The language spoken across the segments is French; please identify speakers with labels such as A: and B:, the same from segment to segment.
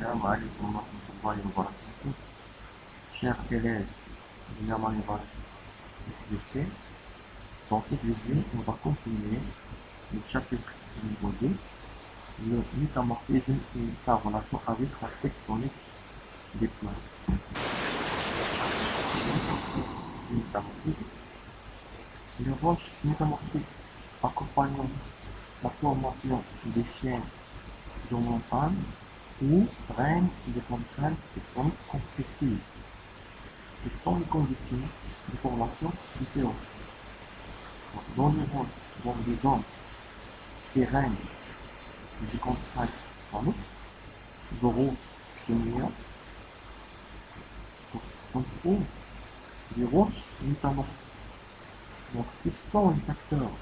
A: السلام عليكم ورحمة الله وبركاته. Chers élèves du Yaman SVT, dans cette vidéo, on va continuer le chapitre numéro 2, le métamorphisme et sa relation avec la tectonique des plaques. Le métamorphisme. Les roches métamorphiques accompagnant la formation des chaînes de montagne où règnent des contraintes tectoniques compressives, qui sont les conditions de formation de ces roches. Dans les zones, dans les zones qui règnent des contraintes tectoniques, de routes chimiques, on trouve des roches métamorphiques. Donc, quels sont les facteurs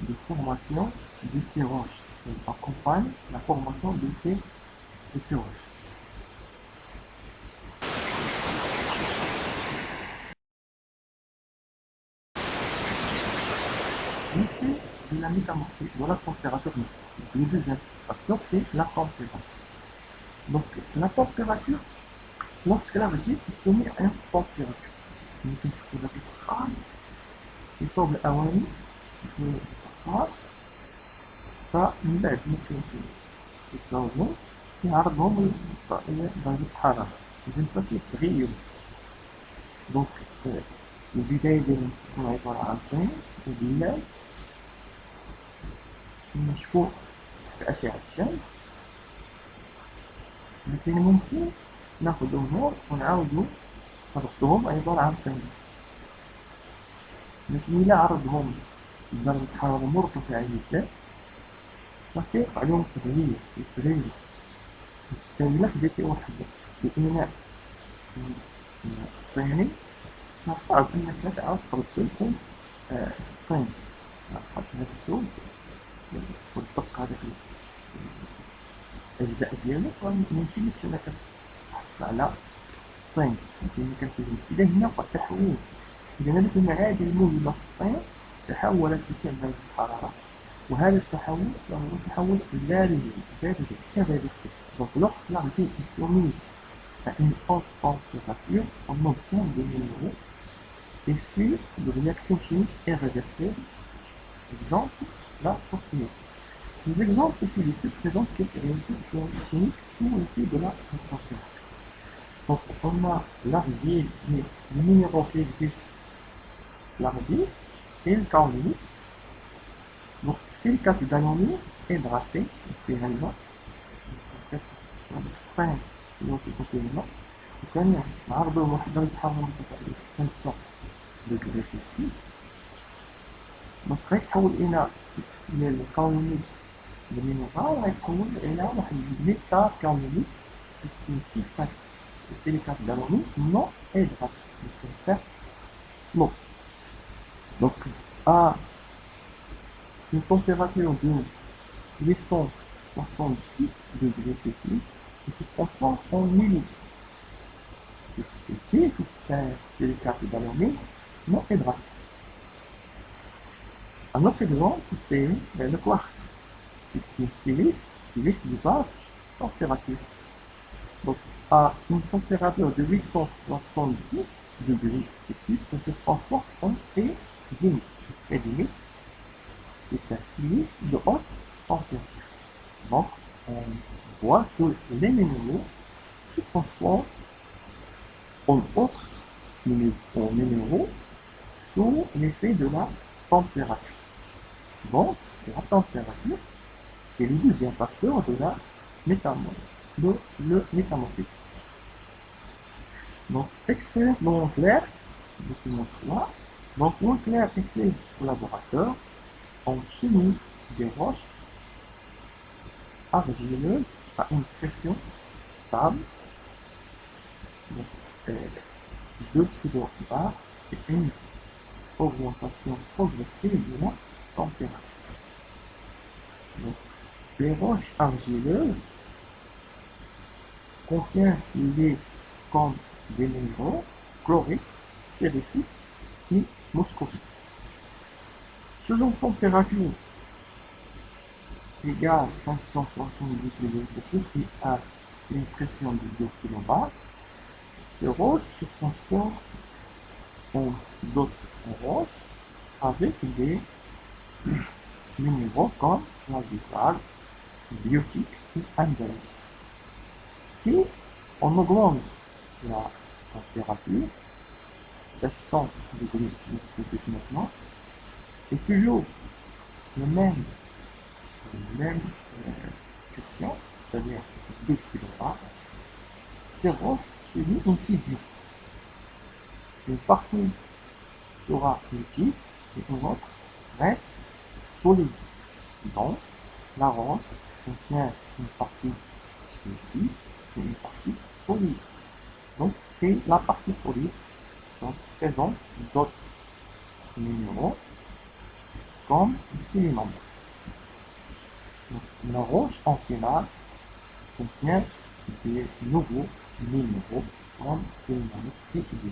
A: de formation de ces roches qui accompagnent la formation de ces roches? L'effet de la métamorphose de la température, le deuxième facteur, c'est la température. Donc, la température, lorsque l'argile est soumise à une température, ممكن تكون الإسقاط يصاب الأواني في الإسقاط، فمن بعد ممكن يصابوا يعرضهم درجة الحرارة، إذا فكيتغيروا. دونك البداية ديالهم تكون عبارة عن طين وبلاد مشفوع في أشعة الشمس، لكن ممكن ناخدهم نور ونعاودو نردهم عبارة عن طين. لكن إلا عرضهم درجة حرارة مرتفعة جدا فكيقع عليهم تغيير. بالتالي إلا خديتي واحد الإناء طيني صعب أنك تعرف تردو يكون طين، خاطر هاد السوق وتبقى هاداك الأجزاء ديالو ميمكنلكش أنك تحصل على طين، لكن كتجبد. إذا هنا وقع تحول، إذا هذيك المعادن الموجودة في الطين تحولت بفعل درجة الحرارة، وهذا التحول هو تحول بارد كذلك. Donc lorsque l'argile est soumise à une haute température, on obtient des minéraux issus de réactions chimiques irréversibles. Exemple, la protéine. Les exemples ci-dessus présentent quelques réactions chimiques sous l'effet de la température. Donc on a l'argile, les minéraux qui existent, l'argile et le carbonate. Donc silicate d'ammonium hydraté, finalement, الطين يوصل كثيرا، وكان عرضه واحد درجة حرارة مرتفعة 500 دوغري سلسيوس. دونك غيتحول إلى الكاونيت بالمينرال، غيتحول إلى واحد الميتا كاونيت سلسيفات السيليكات d'ammonium non hydraté، c'est l'eau. Donc à une température de 870 degrés Celsius, qui se transforme en huile. Ici, c'est le cas d'ammonium non hydraté. Un autre exemple, c'est le quartz. C'est une silice de basse température. Donc, à une température de 870 degrés Celsius, ça se transforme en édimite. Édimite, c'est un silice de haute température. Donc, on voit que les minéraux se transforment en autres minéraux sous l'effet de la température. Donc, la température, c'est le deuxième facteur de la métamorphisme. Donc, expérience dans Montclair, document 3. Donc, Montclair et ses collaborateurs ont soumis des roches argileuses à une pression stable, donc 2 kg/bar, et une augmentation progressive de la température. Donc, les roches argileuses contiennent comme des minéraux chloriques, sériciques et moscovites. Selon température égale 570 kg qui a une pression de 2 kg, ces roches se transforment en d'autres roches avec des minéraux comme la vitrale, biotique ou andalite. Si on augmente la température, 700 degrés plus maintenant, et toujours le même question, c'est-à-dire 2 kg, ces roches subissent une fusion. Une partie sera liquide et une autre reste solide. Donc, la roche contient une partie liquide et une partie solide. Donc, c'est la partie solide qui présente d'autres minéraux comme le sélénium. Donc, la roche en finale contient des nouveaux minéraux comme le sélénium et le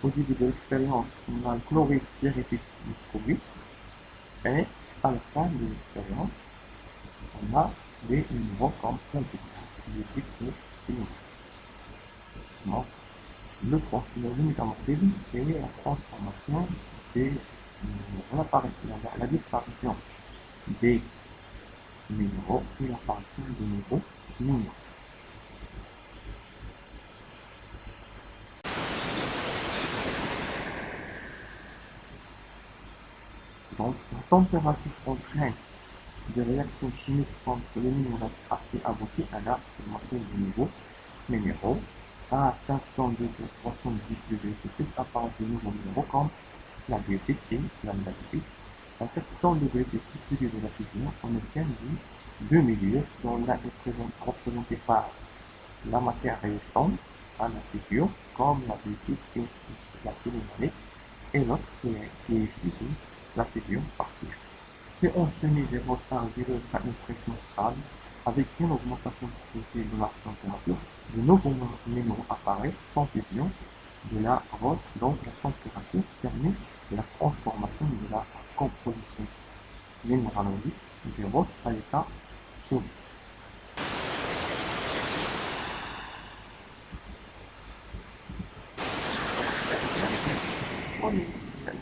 A: au début de l'expérience, on a le chlorure diurétique microbique et à la fin de l'expérience, on a des minéraux comme composés, diurétique et sélénium. Donc, le métamorphisme, c'est la transformation des la disparition des minéraux et l'apparition de nouveaux minéraux. Donc, la température entraîne des réactions chimiques entre les minéraux et aboutit à la formation de nouveaux minéraux. À 500 degrés, 70 degrés Celsius apparaissent de nouveaux minéraux comme la biotite et la métallique. À 700 degrés Celsius, plus de la fusion, on obtient deux milieux dont l'un est représenté par la matière résistante à la fissure, comme la biotite et la sélénite, et l'autre qui est issue de la fusion partielle. Si on se met des retards à une pression stable, avec une augmentation de la température, de nouveaux minéraux apparaissent sans fusion de la roche, donc la température permet la transformation de la composition minéralogique des roches à l'état solide.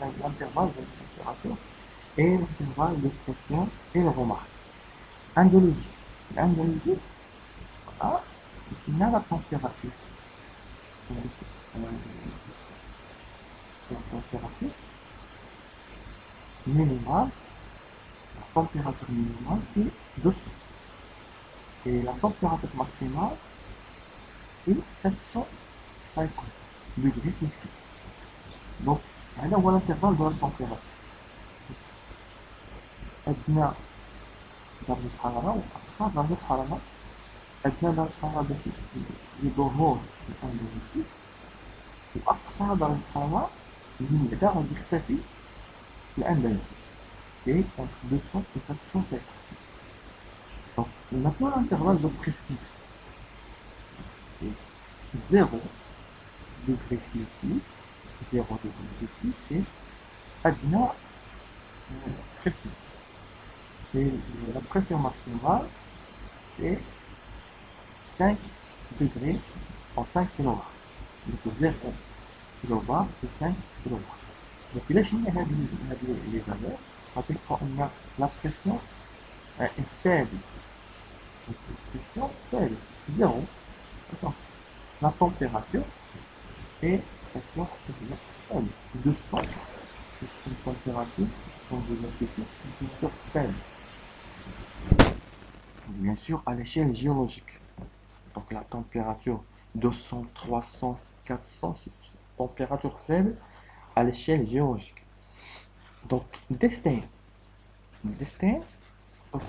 A: L'intervalle de température et l'intervalle de pression et le remarque. Indologie. L'indologie, voilà, c'est la température. La température minimale, la température minimale, c'est 200. Et la température maximale, c'est 750 degrés Celsius. Donc, هذا هو l'intervalle de la température. أدنى درجة حرارة وأقصى درجة حرارة. أدنى درجة حرارة باش لظهور الأندونيسي، وأقصى درجة حرارة من بعدا غادي يختفي الأندونيسي. C'est entre 200 et 750. Donc, maintenant l'intervalle de pression, c'est 0 degré Celsius, 0 degré Celsius, c'est Adna pression. Et la pression maximale, c'est 5 degrés en 5 kW. Donc 0 kW c'est 5 kW. Donc il a fini les valeurs. Rappelez qu'on a la pression est faible. Donc la pression faible, 0. La température est pression faible. 200, c'est une température, comme vous l'avez dit, une température faible. Bien sûr, à l'échelle géologique. Donc la température 200, 300, 400, c'est une température faible à l'échelle géologique. Donc, destin, donc,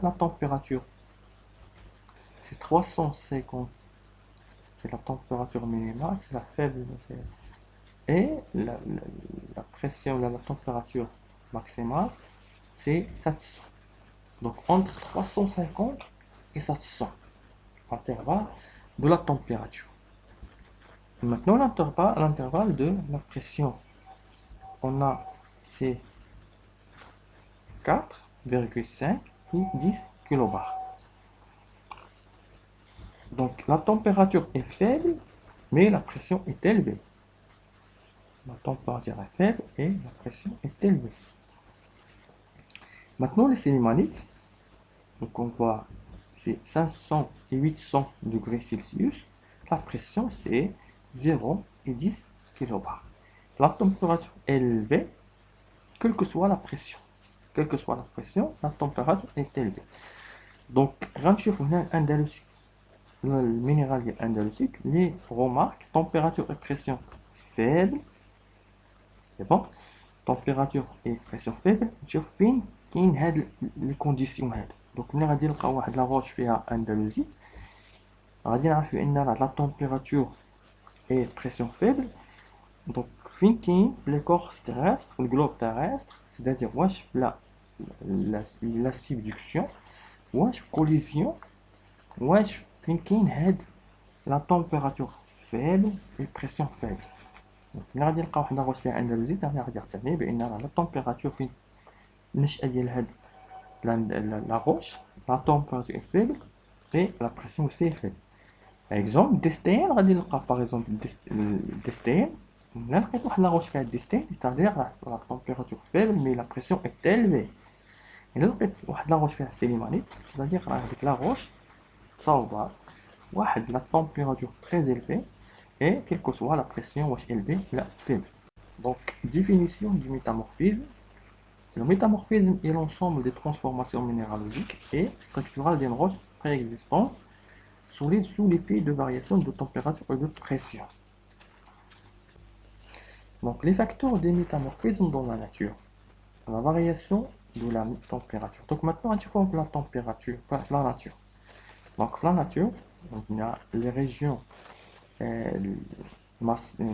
A: la température, c'est 350, c'est la température minimale, c'est la faible, et la pression, la température maximale, c'est 700. Donc, entre 350 et 700, intervalle de la température. Maintenant, l'intervalle de la pression, on a C4 9,5 et 10 kilobars. Donc la température est faible, mais la pression est élevée. La température est faible et la pression est élevée. Maintenant, les sélémanites, donc on voit c'est 500 et 800 degrés Celsius. La pression c'est 0 et 10 kilobars. La température est élevée, quelle que soit la pression. Quelle que soit la pression, la température est élevée. Donc, غنشوف هنا الأندلسي المينيرال ديال الأندلسي les remarques température et pression faible. C'est bon, température et pression faible. نشوف فين كاين هاد لي كونديسيون هادو. دونك ملي غادي نلقاو واحد لاغوش فيها أندلسي غادي نعرفو ان لا température et pression faible. دونك فين كاين في لي كورس terrestres في الجلوب terrestre، c'est-à-dire واش في la subduction، واش في collision، واش فين كاين هاد la température faible et pression faible. دونك ملي غادي نلقاو واحد لاغوش فيها أندلسي غادي يعتمد بان لا température فين النشأة ديال هاد لاغوش la température est faible et la pression aussi est faible. Exemple, ديستين غادي نلقى باغ اكزومبل ديستين ملي لقيت واحد لاغوش فيها ديستين c'est-à-dire la température faible mais la pression est élevée. إلا لقيت واحد لاغوش فيها سيليمانيت c'est-à-dire راه هاديك لاغوش تصاوبها واحد la température très élevée et quelle que soit la pression واش élevée لا faible. Donc définition du métamorphisme. Le métamorphisme est l'ensemble des transformations minéralogiques et structurales d'une roche préexistante sous l'effet de variations de température et de pression. Donc les facteurs des métamorphismes dans la nature. La variation de la température. Donc maintenant, on vois la température, la nature. Donc la nature, donc, il y a les régions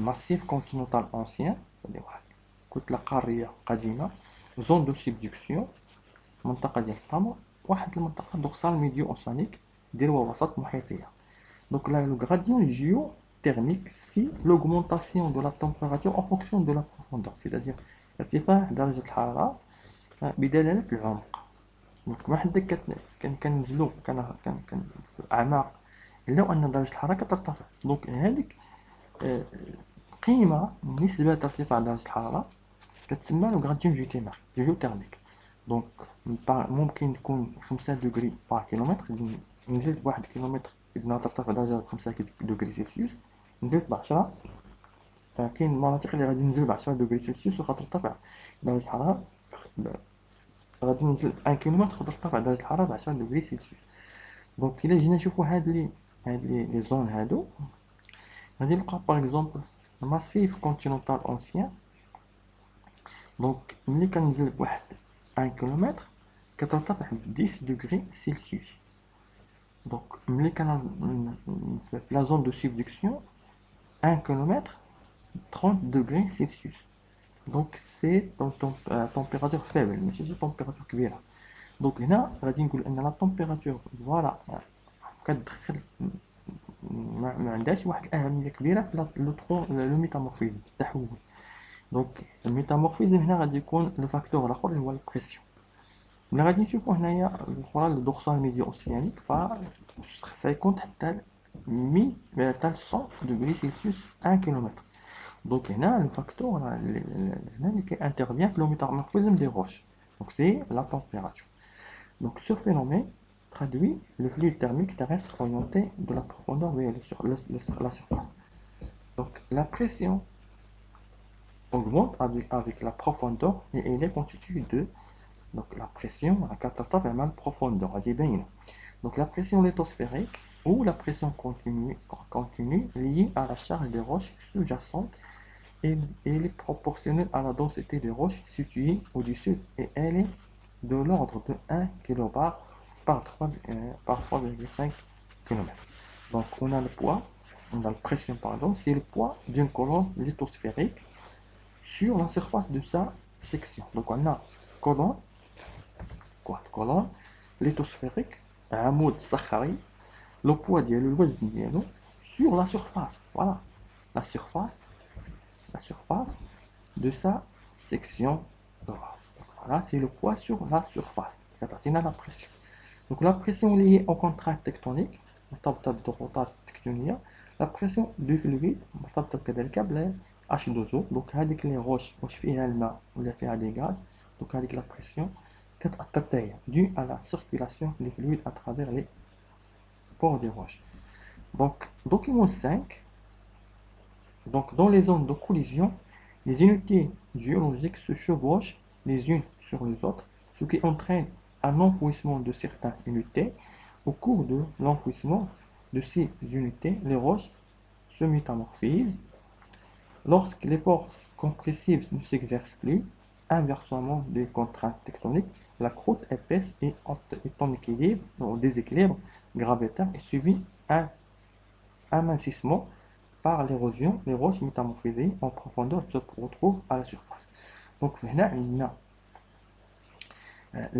A: massifs continentales anciens, c'est-à-dire toute la قارية قديمة، zone de subduction، منطقة ديال التمر، واحد المنطقة دوغسال ميديو أوسانيك ديالها وسط محيطية. Donc là, le gradient géothermique, c'est l'augmentation de la température en fonction de la profondeur, c'est-à-dire ارتفاع درجة الحرارة بدلالة العمق. دونك كما حنا كننزلو في الأعماق إلا أن درجة الحرارة كترتفع. دونك هذيك قيمة نسبة ارتفاع درجة الحرارة كتسمى لو غراديون جيوتيرميك. دونك ممكن تكون 5 دوغري بار كيلومتر، نزلت بواحد كيلومتر إذا ترتفع درجة 5 دوغري سلسيوس، نزلت ب10 كاين مناطق اللي غادي ننزل ب10 دوغري سلسيوس وغترتفع درجة الحرارة، غادي ننزل 1 كيلومتر وترتفع درجة الحرارة ب10 دوغري سلسيوس. دونك إلا جينا نشوفو هاد لي زون هادو غادي نلقاو باغ اكزومبل ماسيف كونتينونتال أونسيان. دونك ملي كننزل بواحد 1 كيلومتر كترتفع ب 10 دوغري سلسيوس. Donc, ملي كان في la zone de subduction 1 km 30 degrés Celsius. Donc c'est température faible ماشي température كبيرة. Donc هنا غادي نقول ان لا température فوالا كتدخل ما عندهاش واحد الأهمية كبيرة في لو ميتامورفيزم التحول. دونك الميتامورفيزم هنا غادي يكون لو فاكتور الاخر اللي هو البريسيون. ملي غادي نشوفو هنايا الاخرى الدوغسال ميديو اوسيانيك فسيكون حتى 100 degrés Celsius 1 km. Donc هنا le facteur هنا qui intervient في le métamorphisme des roches. Donc c'est la température. Donc ce phénomène traduit le fluide thermique terrestre orienté de la profondeur vers la surface. Donc la pression augmente avec la profondeur et elle est constituée de donc la pression à 4 mal profondeur. Donc la pression lithosphérique ou la pression continue liée à la charge des roches sous-jacentes et elle est proportionnelle à la densité des roches situées au-dessus et elle est de l'ordre de 1 kbar par 3,5 km. Donc on a le poids, on a la pression pardon, c'est le poids d'une colonne lithosphérique sur la surface de sa section. Donc on a colonne lithosphérique عمود صخري le poids ديالو الوزن ديالو sur la surface. Voilà la surface de sa section. Voilà, c'est le poids sur la surface. كتعطينا لا بريسيون. دونك لا بريسيون اللي هي او كونتراكت تكتونيك مرتبطه بالضغوطات التكتونيه، لا بريسيون دو فلويد مرتبطه كذلك بال H2O. دونك هذيك لي روش واش فيها الماء ولا فيها دي غاز، دونك هذيك لا بريسيون كتأثر حتى هي due à la circulation des fluides à travers les pores des roches. Donc document 5. Donc dans les zones de collision, les unités géologiques se chevauchent les unes sur les autres, ce qui entraîne un enfouissement de certaines unités. Au cours de l'enfouissement de ces unités, les roches se métamorphisent. Lorsque les forces compressives ne s'exercent plus, inversement des contraintes tectoniques, la croûte épaisse est en équilibre, en déséquilibre gravitaire et subit un amincissement par l'érosion. Les roches métamorphisées en profondeur se retrouvent à la surface. Donc,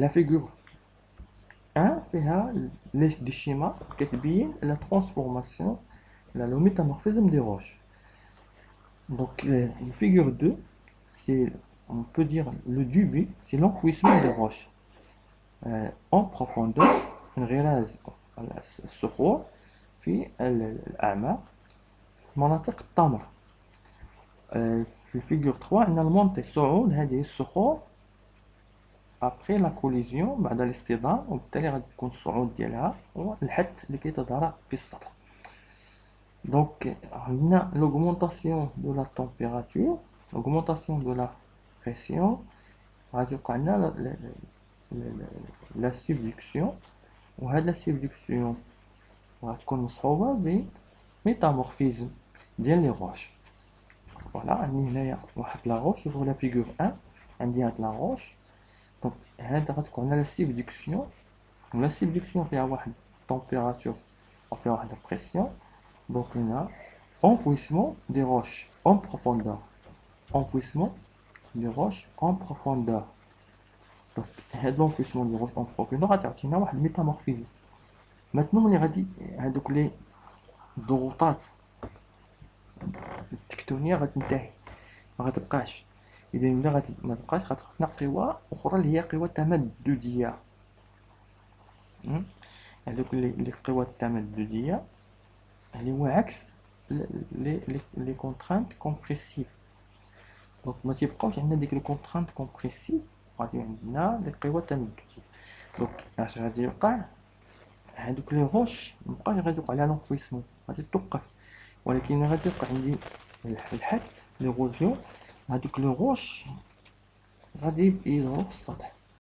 A: la figure 1 فيها des schémas كتبين la transformation, le métamorphisme des roches. Donc, la figure 2, c'est, on peut dire, le début, c'est l'enfouissement des roches en profondeur. نغراز الصخور في الأعماق في مناطق التمر. في الفيجور 3 عندنا المونتي الصعود هذه الصخور ابخي لا كوليزيون بعد الاصطدام، وبالتالي غادي تكون الصعود ديالها هو الحد اللي كيتظاهر في السطح. دونك عندنا l'augmentation de la température, l'augmentation de la pression، غادي يوقع لنا لا سبدكسيون، وهاد لا سبدكسيون غتكون مصحوبه بميتامورفيزم ديال لي روش. فوالا عندي هنايا واحد لا روش، شوفوا لا فيغور 1 عندي هاد لا روش. دونك هاد غتكون لا سبدكسيون، لا سبدكسيون فيها واحد température وفيها واحد لا بريسيون. Donc on a enfouissement des roches en profondeur, enfouissement des roches en profondeur. Donc l'enfouissement des roches en profondeur غتعطينا واحد الميتامورفيزم. Maintenant ملي غادي هادوك لي ضغوطات التكتونيه غتنتهي ما غتبقاش، اذا ملي غادي ما تبقاش غتخلقنا قوى اخرى اللي هي قوى تمدديه. هادوك لي قوى التمدديه اللي هو عكس لي كونترانت كومبريسيف. دونك ما تيبقاوش عندنا ديك لي كونترانت كومبريسيف، غادي عندنا لي قوى تمدديه. دونك اش غادي يوقع؟ هادوك لي روش مبقاش غادي يوقع عليها لونفويسمون، غادي توقف، ولكن غادي يوقع عندي الحد ليروزيون. هادوك لي روش غادي يظهروا في السطح.